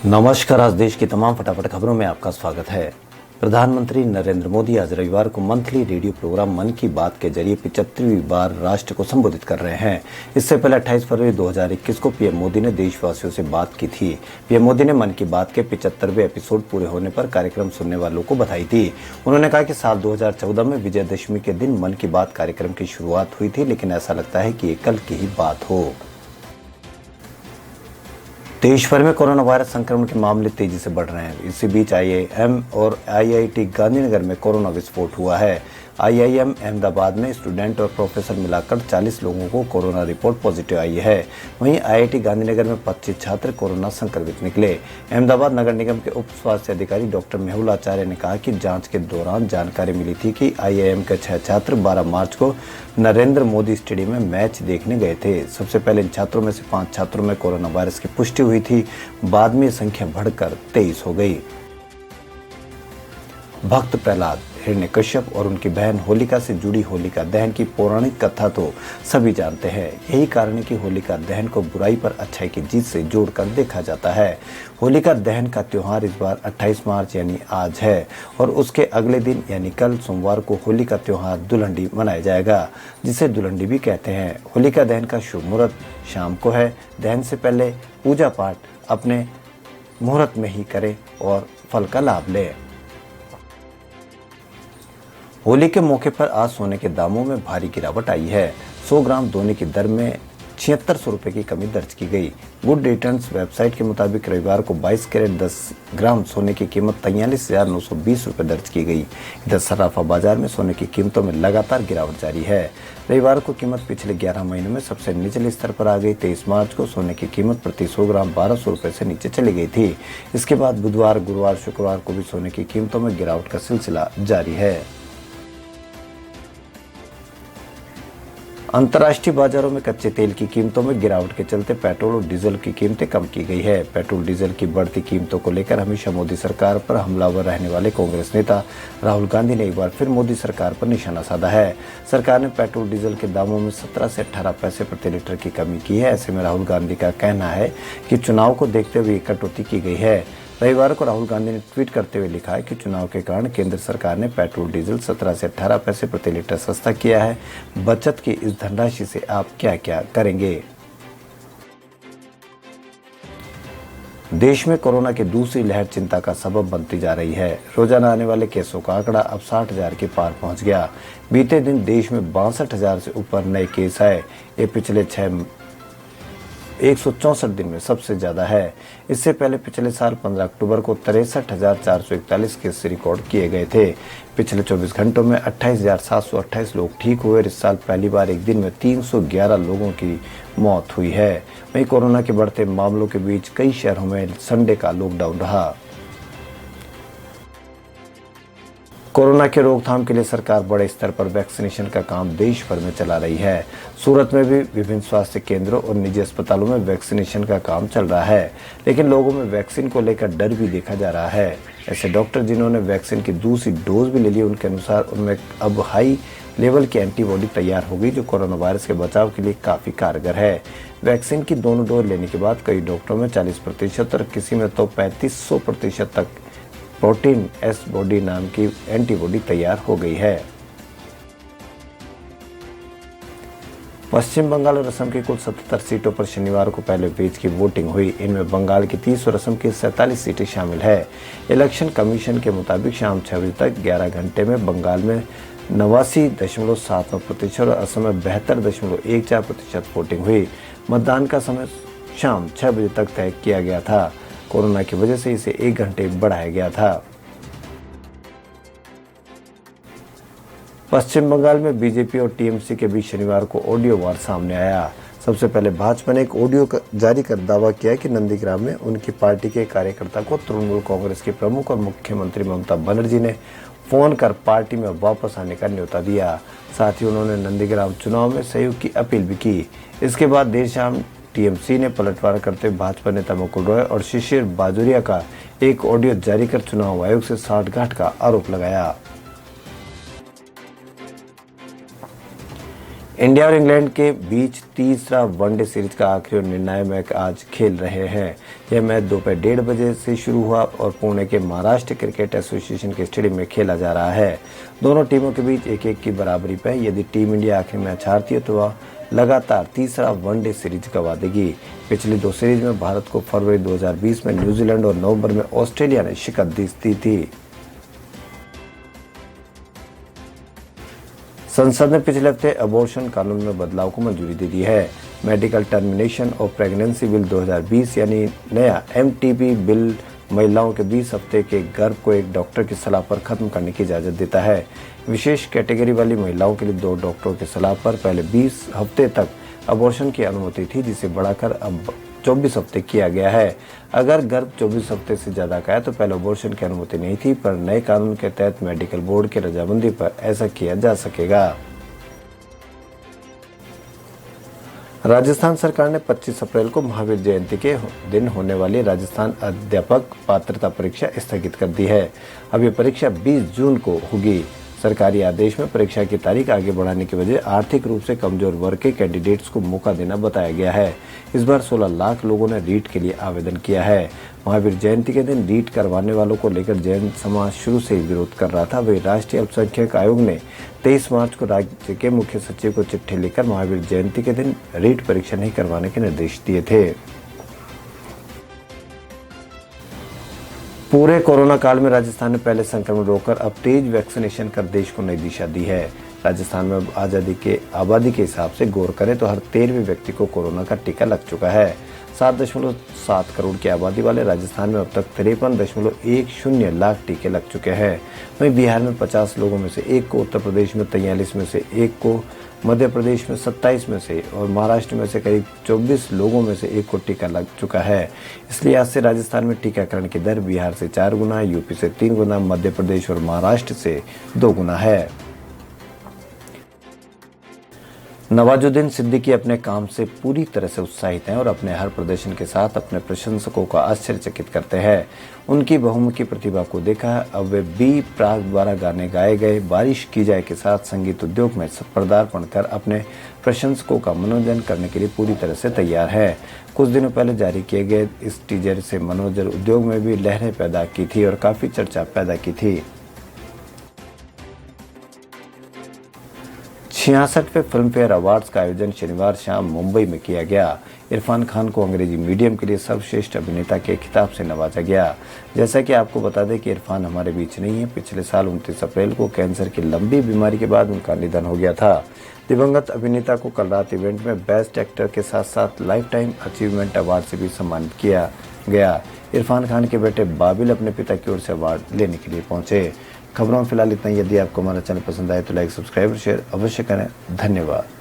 नमस्कार। आज देश की तमाम फटाफट खबरों में आपका स्वागत है। प्रधानमंत्री नरेंद्र मोदी आज रविवार को मंथली रेडियो प्रोग्राम मन की बात के जरिए 75वीं बार राष्ट्र को संबोधित कर रहे हैं। इससे पहले 28 फरवरी 2021 को पीएम मोदी ने देशवासियों से बात की थी। पीएम मोदी ने मन की बात के 75वें एपिसोड पूरे होने पर कार्यक्रम सुनने वालों को बधाई दी। उन्होंने कहा कि साल 2014 में विजयदशमी के दिन मन की बात कार्यक्रम की शुरुआत हुई थी, लेकिन ऐसा लगता है कि ये कल की ही बात हो। देश भर में कोरोना वायरस संक्रमण के मामले तेजी से बढ़ रहे हैं। इसी बीच आईआईएम और आईआईटी गांधीनगर में कोरोना विस्फोट हुआ है। आईआईएम अहमदाबाद में स्टूडेंट और प्रोफेसर मिलाकर 40 लोगों को कोरोना रिपोर्ट पॉजिटिव आई है। वहीं आईआईटी गांधीनगर में 25 छात्र कोरोना संक्रमित निकले। अहमदाबाद नगर निगम के उप स्वास्थ्य अधिकारी डॉक्टर मेहुल आचार्य ने कहा कि जांच के दौरान जानकारी मिली थी कि आईआईएम के 6 छात्र 12 मार्च को नरेंद्र मोदी स्टेडियम में मैच देखने गए थे। सबसे पहले इन छात्रों में से 5 छात्रों में कोरोना वायरस की पुष्टि हुई थी। बाद में संख्या बढ़कर 23 हो गई। भक्त प्रहलाद, हिरण्यकश्यप और उनकी बहन होलिका से जुड़ी होलिका दहन की पौराणिक कथा तो सभी जानते हैं। यही कारण है कि होलिका दहन को बुराई पर अच्छाई की जीत से जोड़कर देखा जाता है। होलिका दहन का त्योहार इस बार 28 मार्च यानी आज है और उसके अगले दिन यानी कल सोमवार को होली का त्योहार दुल्हंडी मनाया जाएगा, जिसे दुल्हंडी भी कहते हैं। होलिका दहन का शुभ मुहूर्त शाम को है। दहन से पहले पूजा पाठ अपने मुहूर्त में ही करें और फल का लाभ लें। होली के मौके पर आज सोने के दामों में भारी गिरावट आई है। 100 ग्राम सोने की दर में 7600 रुपये की कमी दर्ज की गई। गुड रिटर्न्स वेबसाइट के मुताबिक रविवार को 22 कैरेट 10 ग्राम सोने की कीमत 43,920 रुपये दर्ज की गई। इधर सराफा बाजार में सोने की कीमतों में लगातार गिरावट जारी है। रविवार को कीमत पिछले 11 महीनों में सबसे निचले स्तर पर आ गई। 23 मार्च को सोने की कीमत प्रति 100 ग्राम 1200 रुपये से नीचे चली गई थी। इसके बाद बुधवार, गुरुवार, शुक्रवार को भी सोने की कीमतों में गिरावट का सिलसिला जारी है। अंतर्राष्ट्रीय बाजारों में कच्चे तेल की कीमतों में गिरावट के चलते पेट्रोल और डीजल की कीमतें कम की गई है। पेट्रोल डीजल की बढ़ती कीमतों को लेकर हमेशा मोदी सरकार पर हमलावर रहने वाले कांग्रेस नेता राहुल गांधी ने एक बार फिर मोदी सरकार पर निशाना साधा है। सरकार ने पेट्रोल डीजल के दामों में 17 से 18 पैसे प्रति लीटर की कमी की है। ऐसे में राहुल गांधी का कहना है कि चुनाव को देखते हुए कटौती की गई है। रविवार को राहुल गांधी ने ट्वीट करते हुए लिखा है कि चुनाव के कारण केंद्र सरकार ने पेट्रोल डीजल 17 से 18 पैसे प्रति लीटर सस्ता किया है। बचत की इस धनराशि से आप क्या क्या करेंगे? देश में कोरोना की दूसरी लहर चिंता का सबब बनती जा रही है। रोजाना आने वाले केसों का आंकड़ा अब 60,000 के पार पहुंच गया। बीते दिन देश में 62,000 से ऊपर नए केस आए। ये पिछले 164 दिन में सबसे ज्यादा है। इससे पहले पिछले साल 15 अक्टूबर को 63,441 केस रिकॉर्ड किए गए थे। पिछले 24 घंटों में 28,728 लोग ठीक हुए। इस साल पहली बार एक दिन में 311 लोगों की मौत हुई है। वहीं कोरोना के बढ़ते मामलों के बीच कई शहरों में संडे का लॉकडाउन रहा। कोरोना के रोकथाम के लिए सरकार बड़े स्तर पर वैक्सीनेशन का काम देश भर में चला रही है। सूरत में भी विभिन्न स्वास्थ्य केंद्रों और निजी अस्पतालों में वैक्सीनेशन का काम चल रहा है, लेकिन लोगों में वैक्सीन को लेकर डर भी देखा जा रहा है। ऐसे डॉक्टर जिन्होंने वैक्सीन की दूसरी डोज भी ले ली, उनके अनुसार उनमें अब हाई लेवल की एंटीबॉडी तैयार हो गई, जो कोरोना वायरस के बचाव के लिए काफी कारगर है। वैक्सीन की दोनों डोज लेने के बाद कई डॉक्टरों में 40% और किसी में तो 3500% तक प्रोटीन एस बॉडी नाम की एंटीबॉडी तैयार हो गई है। पश्चिम बंगाल और असम की कुल 77 सीटों पर शनिवार को पहले पेज की वोटिंग हुई। इनमें बंगाल की 30 और असम की 47 सीटें शामिल है। इलेक्शन कमीशन के मुताबिक शाम 6 बजे तक 11 घंटे में बंगाल में 89.79% और असम में 72.14% वोटिंग हुई। मतदान का समय शाम 6 बजे तक तय किया गया था। कोरोना की वजह से इसे 1 घंटे बढ़ाया गया था। पश्चिम बंगाल में बीजेपी और टीएमसी के बीच शनिवार को ऑडियो वार सामने आया। सबसे पहले भाजपा ने एक ऑडियो जारी कर दावा किया कि नंदीग्राम में उनकी पार्टी के कार्यकर्ता को तृणमूल कांग्रेस के प्रमुख और मुख्यमंत्री ममता बनर्जी ने फोन कर पार्टी में वापस आने का न्योता दिया। साथ ही उन्होंने नंदीग्राम चुनाव में सहयोग की अपील भी की। इसके बाद देर शाम टीएमसी ने पलटवार करते भाजपा नेता मुकुल रॉय और शिशिर बाजोरिया का एक ऑडियो जारी कर चुनाव आयोग से सांठगांठ का आरोप लगाया। इंडिया और इंग्लैंड के बीच तीसरा वनडे सीरीज का आखिरी और निर्णायक मैच आज खेल रहे हैं। यह मैच दोपहर 1:30 बजे से शुरू हुआ और पुणे के महाराष्ट्र क्रिकेट एसोसिएशन के स्टेडियम में खेला जा रहा है। दोनों टीमों के बीच 1-1 की बराबरी पर यदि टीम इंडिया आखिरी मैच हारती है तो वह लगातार तीसरा वनडे सीरीज गंवा देगी। पिछली 2 सीरीज में भारत को फरवरी 2020 में न्यूजीलैंड और नवंबर में ऑस्ट्रेलिया ने शिकस्त दी थी। संसद ने पिछले हफ्ते अबॉर्शन कानून में बदलाव को मंजूरी दे दी है। Medical termination of pregnancy bill 2020 यानी नया MTP बिल महिलाओं के 20 हफ्ते के गर्भ को एक डॉक्टर की सलाह पर खत्म करने की इजाजत देता है। विशेष कैटेगरी वाली महिलाओं के लिए 2 डॉक्टरों की सलाह पर पहले 20 हफ्ते तक अबॉर्शन की अनुमति थी, जिसे बढ़ाकर अब 24 हफ्ते किया गया है। अगर गर्भ 24 हफ्ते से ज्यादा का है तो पहले अबॉर्शन की अनुमति नहीं थी, पर नए कानून के तहत मेडिकल बोर्ड की रजामंदी पर ऐसा किया जा सकेगा। राजस्थान सरकार ने 25 अप्रैल को महावीर जयंती के दिन होने वाली राजस्थान अध्यापक पात्रता परीक्षा स्थगित कर दी है। अब ये परीक्षा 20 जून को होगी। सरकारी आदेश में परीक्षा की तारीख आगे बढ़ाने की वजह आर्थिक रूप से कमजोर वर्ग के कैंडिडेट्स को मौका देना बताया गया है। इस बार 16 लाख लोगों ने रीट के लिए आवेदन किया है। महावीर जयंती के दिन रीट करवाने वालों को लेकर जैन समाज शुरू से ही विरोध कर रहा था। वही राष्ट्रीय अल्पसंख्यक आयोग ने 23 मार्च को राज्य के मुख्य सचिव को चिट्ठी लिखकर महावीर जयंती के दिन रीट परीक्षा नहीं करवाने के निर्देश दिए थे। पूरे कोरोना काल में राजस्थान ने पहले संक्रमण रोककर अब तेज वैक्सीनेशन कर देश को नई दिशा दी है। राजस्थान में आबादी के हिसाब से गौर करें तो हर 13वें व्यक्ति को कोरोना का टीका लग चुका है। 7.7 करोड़ की आबादी वाले राजस्थान में अब तक 53.10 लाख टीके लग चुके हैं। वहीं बिहार में 50 लोगों में से 1 को, उत्तर प्रदेश में 43 में से 1 को, मध्य प्रदेश में 27 में से और महाराष्ट्र में से करीब 24 लोगों में से 1 को टीका लग चुका है। इसलिए आज से राजस्थान में टीकाकरण की दर बिहार से 4 गुना, यूपी से 3 गुना, मध्य प्रदेश और महाराष्ट्र से 2 गुना है। नवाजुद्दीन सिद्दीकी अपने काम से पूरी तरह से उत्साहित हैं और अपने हर प्रदर्शन के साथ अपने प्रशंसकों को आश्चर्यचकित करते हैं। उनकी बहुमुखी प्रतिभा को देखा है। अब वे बी प्राक द्वारा गाने गाए गए बारिश की जाए के साथ संगीत उद्योग में पदार्पण कर अपने प्रशंसकों का मनोरंजन करने के लिए पूरी तरह से तैयार है। कुछ दिनों पहले जारी किए गए इस टीजर से मनोरंजन उद्योग में भी लहरें पैदा की थी और काफी चर्चा पैदा की थी। 66वें फिल्म फेयर अवार्ड्स का आयोजन शनिवार शाम मुंबई में किया गया। इरफान खान को अंग्रेजी मीडियम के लिए सर्वश्रेष्ठ अभिनेता के खिताब से नवाजा गया। जैसा कि आपको बता दें कि इरफान हमारे बीच नहीं है। पिछले साल 29 अप्रैल को कैंसर की लंबी बीमारी के बाद उनका निधन हो गया था। दिवंगत अभिनेता को कल रात इवेंट में बेस्ट एक्टर के साथ साथ लाइफ टाइम अचीवमेंट अवार्ड से भी सम्मानित किया गया। इरफान खान के बेटे बाबिल अपने पिता की ओर से अवार्ड लेने के लिए पहुंचे। खबरों में फिलहाल इतना ही। यदि आपको हमारा चैनल पसंद आए तो लाइक, सब्सक्राइब और शेयर अवश्य करें। धन्यवाद।